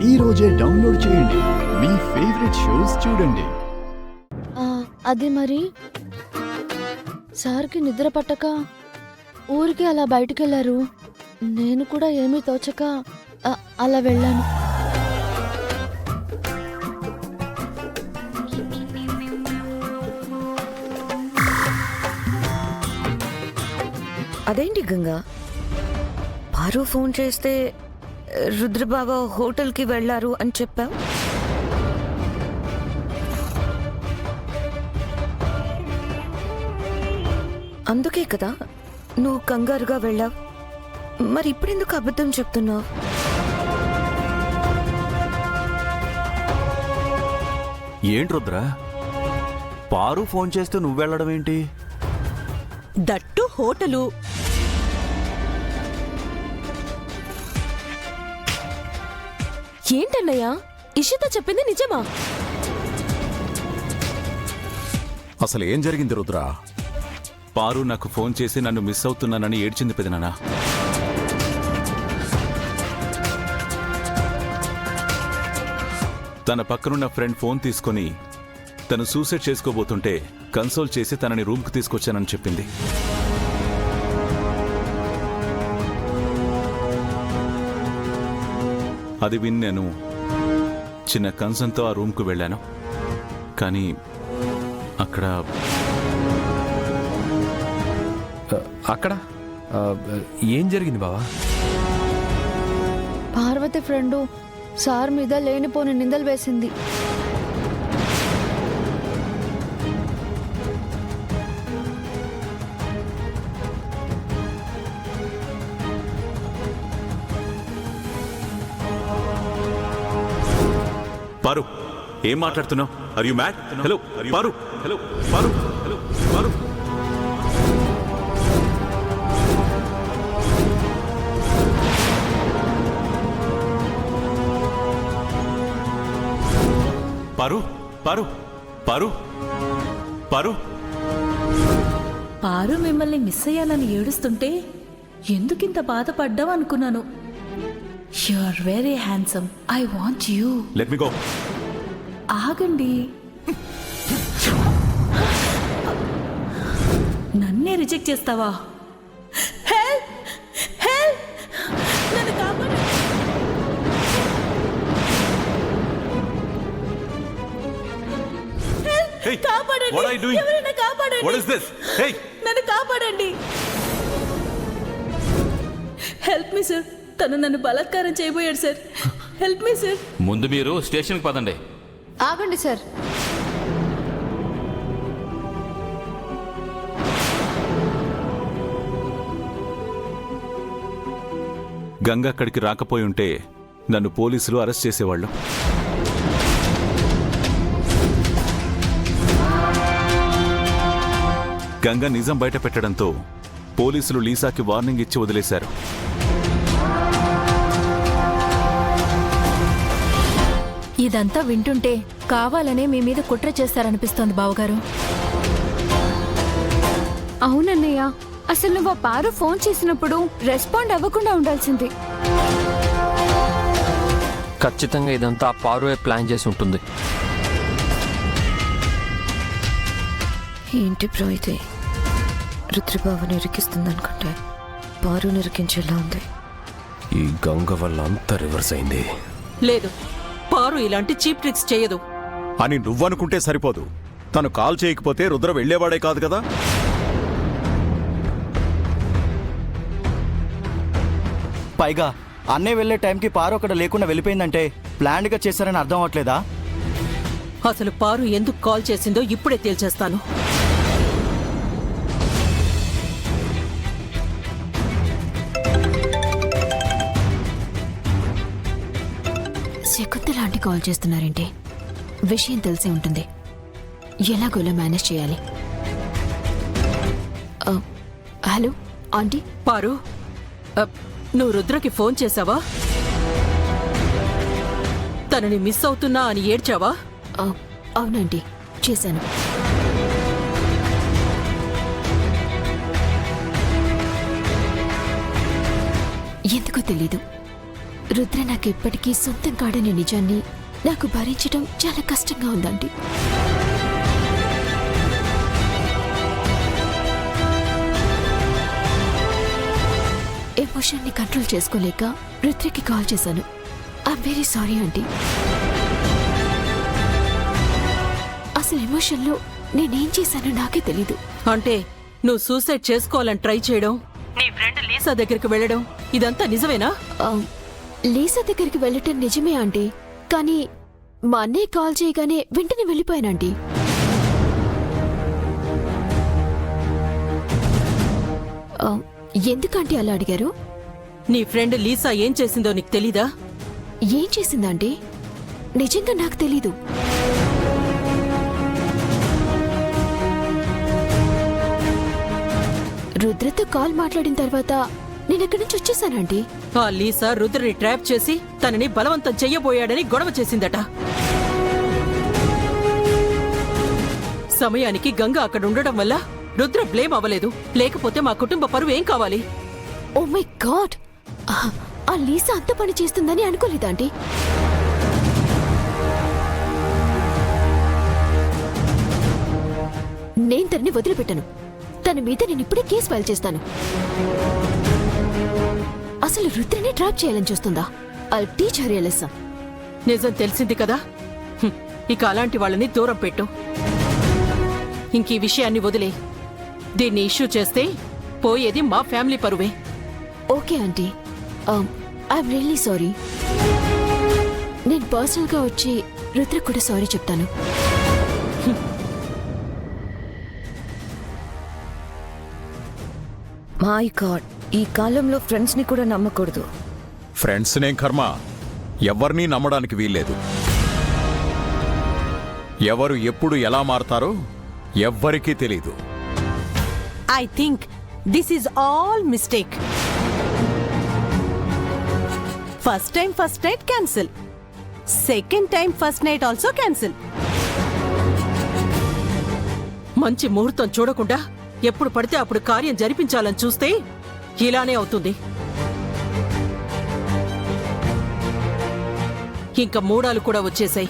ఈ రోజే డౌన్లోడ్ చేయండి. మీ ఫేవరెట్ షోస్ చూడండి. అది మరి సార్కి నిద్ర పట్టక ఊరికి అలా బయటికెళ్లారు. నేను కూడా ఏమీ తోచక అలా వెళ్ళాను. అదేంటి గంగా, పారు ఫోన్ చేస్తే రుద్రబాబా హోటల్కి వెళ్ళారు అని చెప్పావు. అందుకే కదా నువ్వు కంగారుగా వెళ్ళావు. మరి ఇప్పుడెందుకు అబద్ధం చెప్తున్నావు? ఏంటి రుద్ర, పారు ఫోన్ చేస్తే నువ్వు వెళ్ళడం ఏంటి? That hotel. ఏంటన్నయ్యా, ఇషిత చెప్పింది నిజమా? అసలు ఏం జరిగింది రుద్ర? పారు నాకు ఫోన్ చేసి నన్ను మిస్ అవుతున్నానని ఏడ్చింది పెదనాన్న. తన పక్కనున్న ఫ్రెండ్ ఫోన్ తీసుకొని తను సూసైడ్ చేసుకోబోతుంటే కన్సోల్ చేసి తనని రూమ్కి తీసుకొచ్చానని చెప్పింది. అది విని నేను చిన్న కన్సర్న్తో ఆ రూమ్కు వెళ్ళాను. కానీ అక్కడ ఏం జరిగింది బావా? పార్వతి ఫ్రెండు సార్ మీద లేనిపోని నిందలు వేసింది. పారు, ఏం మాట్లాడుతున్నావు? Are you mad? Hello Paru, hello Paru, hello Paru. Paru, Paru, Paru, Paru. Paru మిమ్మల్ని మిస్ అయ్యానని ఏడుస్తుంటే ఎందుకింత బాధపడ్డావు అనుకున్నాను. You are very handsome. I want you. Let me go. ఆగండి. నన్నే రిజెక్ట్ చేస్తావా? హెల్ప్! హెల్ప్! నన్ను కాపాడండి. Hey, కాపాడండి. what are you doing? ఎవరైనా కాపాడండి. What is this? Hey! నన్ను కాపాడండి. Help me sir. తను నన్ను బలాత్కారం చేయబోయాడు సార్. Help me sir. ముందు మీరు స్టేషన్కి పదండి. ఆగండి సార్. గంగ అక్కడికి రాకపోయి ఉంటే నన్ను పోలీసులు అరెస్ట్ చేసేవాళ్ళు. గంగ నిజం బయట పెట్టడంతో పోలీసులు లీసాకి వార్నింగ్ ఇచ్చి వదిలేశారు. ఇదంతా వింటుంటే కావాలనే మీ మీద కుట్ర చేస్తారనిపిస్తోంది బావగారు. అవునన్నయ్య, అసలు నువ్వు పారు ఫోన్ చేసినప్పుడు రెస్పాండ్ అవ్వకుండా ఉండాల్సింది. ఖచ్చితంగా ఇదంతా పారువే ప్లాన్ చేసి ఉంటుంది. ఏంటి బ్రో ఇది? రుద్రబాబుని ఇరికిస్తుందనుకుంటే పారు నిరికించేలా ఉంది. ఈ గంగ వల్ల అంతా రివర్స్ అయింది. లేదు, పారు ఇలాంటి చీప్ ట్రిక్స్ చేయదు అని నువ్వనుకుంటే సరిపోదు. తను కాల్ చేయకపోతే రుద్ర వెళ్లేవాడే కాదు కదా. పైగా అన్నయ్య వెళ్లే టైంకి పారు అక్కడ లేకుండా వెళ్ళిపోయిందంటే ప్లాన్డ్గా చేశారని అర్థం అవట్లేదా? అసలు పారు ఎందుకు కాల్ చేసిందో ఇప్పుడే తేల్చేస్తాను. శకుంతల ఆంటీ కాల్ చేస్తున్నారేంటి? విషయం తెలిసే ఉంటుంది. ఎలాగోలా మేనేజ్ చేయాలి. Hello aunty. పారు, నువ్వు రుద్రకి ఫోన్ చేసావా? తనని మిస్ అవుతున్నా అని ఏడ్చావా? అవునండి, చేశాను. ఎందుకో తెలీదు, రుద్ర నాకు ఎప్పటికీ సొంతం కాడనే నిజాన్ని నాకు భరించడం చాలా కష్టంగా ఉందండి. ఎమోషన్ని కంట్రోల్ చేసుకోలేక రుద్రకి కాల్ చేశాను. I'm very sorry aunty. అసలు ఎమోషన్లో నేనేం చేశానో నాకే తెలీదు. అంటే నువ్వు సూసైడ్ చేసుకోవాలని ట్రై చేయడం, నీ ఫ్రెండ్ లీసా దగ్గరికి వెళ్ళడం, ఇదంతా నిజమేనా? లీసా దగ్గరికి వెళ్ళటం నిజమే ఆంటీ, కానీ మా అన్నయ్య కాల్ చేయగానే వెంటనే వెళ్ళిపోయానంటీ. ఎందుకంటే అలా అడిగారు? నీ ఫ్రెండ్ లీసా ఏం చేసిందో నీకు తెలీదా? ఏం చేసిందంటే నిజంగా నాకు తెలీదు. రుద్రతో కాల్ మాట్లాడిన తర్వాత నేను ఎక్కడి నుంచి వచ్చేసానండి. ఆ లీసా రుద్రని ట్రాప్ చేసి తనని బలవంతం చెయ్యబోయాడని గొడవ చేసిందట. సమయానికి గంగ అక్కడ ఉండడం వల్ల రుద్ర బ్లేమ్ అవ్వలేదు. లేకపోతే మా కుటుంబ పరువు ఏం కావాలి? ఓ మై గాడ్, ఆ లీసా అంత పని చేస్తుందని అనుకోలేదాంటీ. నేను తనని వదిలిపెట్టను. తన మీద నేను ఇప్పుడే కేసు ఫైల్ చేస్తాను. అసలు రుద్రని ట్రాప్ చేయాలని చూస్తుందా? I'll teach her a lesson. నిజం తెలిసింది కదా, ఇక అలాంటి వాళ్ళని దూరం పెట్టు. ఇంక ఈ విషయాన్ని వదిలే. దీన్ని ఇష్యూ చేస్తే పోయేది మా ఫ్యామిలీ పరువే. Okay aunty, I'm really sorry. నేను పర్సనల్గా వచ్చి రుద్రకు కూడా సారీ చెప్తాను. మై గాడ్, ఈ కాలంలో ఫ్రెండ్స్ ని కూడా నమ్మకూడదు. ఫ్రెండ్స్ నేం కర్మ, ఎవరినీ నమ్మడానికి వీల్లేదు. ఎవరు ఎప్పుడు ఎలా మారతారో ఎవ్వరికీ తెలీదు. I think this is all mistake. First time first night cancel, second time first night also cancel. మంచి ముహూర్తం చూడకుండా ఎప్పుడు పడితే అప్పుడు కార్యం జరిపించాలని చూస్తే ఇలానే అవుతుంది. ఇంకా మూడాలు కూడా వచ్చేసాయి.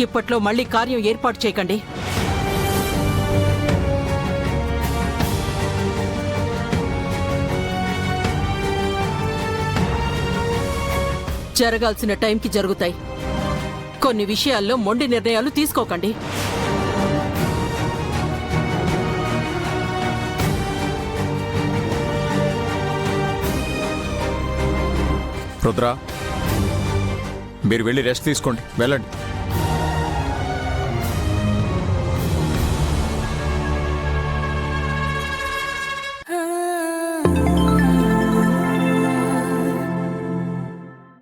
ఇప్పట్లో మళ్ళీ కార్యం ఏర్పాటు చేయకండి. జరగాల్సిన టైంకి జరుగుతాయి. కొన్ని విషయాల్లో మొండి నిర్ణయాలు తీసుకోకండి. రుద్ర, మీరు వెళ్ళి రెస్ట్ తీసుకోండి, వెళ్ళండి.